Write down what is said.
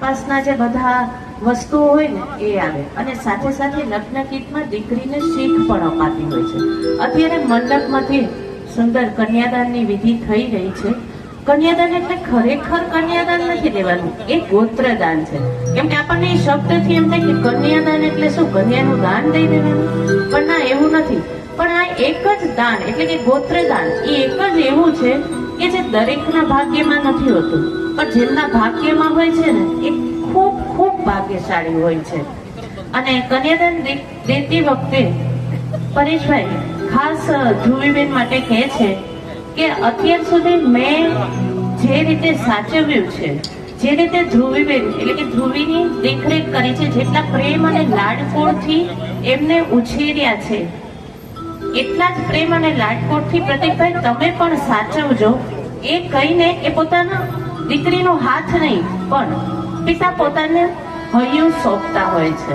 આસપાસના જે બધા વસ્તુઓ હોય ને એ આવે, અને સાથે સાથે લગ્ન ગીતમાં દીકરીને શીખ પણ અપાતી હોય છે. અત્યારે મંડપમાંથી સુંદર કન્યાદાનની વિધિ થઈ રહી છે. કન્યાદાન એટલે ખરેખર કન્યાદાન નથી લેવાનું, એ ગોત્રદાન છે. કેમ કે આપણને એ શબ્દથી એમ થાય કે કન્યાદાન એટલે શું, કન્યાનું દાન દઈ દેવાનું, પણ ના, એવું નથી. પણ આ એક જ દાન એટલે કે ગોત્રદાન એ એક જ એવું છે કે જે દરેકના ભાગ્યમાં નથી હોતું, પણ જેમના ભાગ્યમાં હોય છે ને એ ખૂબ ખૂબ ભાગ્યશાળી હોય છે. અને કન્યાદાન દેતી વખતે પરેશભાઈ ખાસ ધ્રુવીબેન માટે કહે છે કે અત્યાર સુધી મેં જે રીતે સાચવ્યું છે, જે રીતે ધ્રુવીબેન એટલે કે ધ્રુવીની દેખરેખ કરી છે, જેટલા પ્રેમ અને લાડકોડથી એમને ઉછેર્યા છે, એટલા જ પ્રેમ અને લાડકોડથી પ્રતિકભાઈ તમે પણ સાચવજો એ કહીને એ પોતાના દીકરીનો હાથ નહીં પણ પિતા પોતાને હૈયું સોંપતા હોય છે.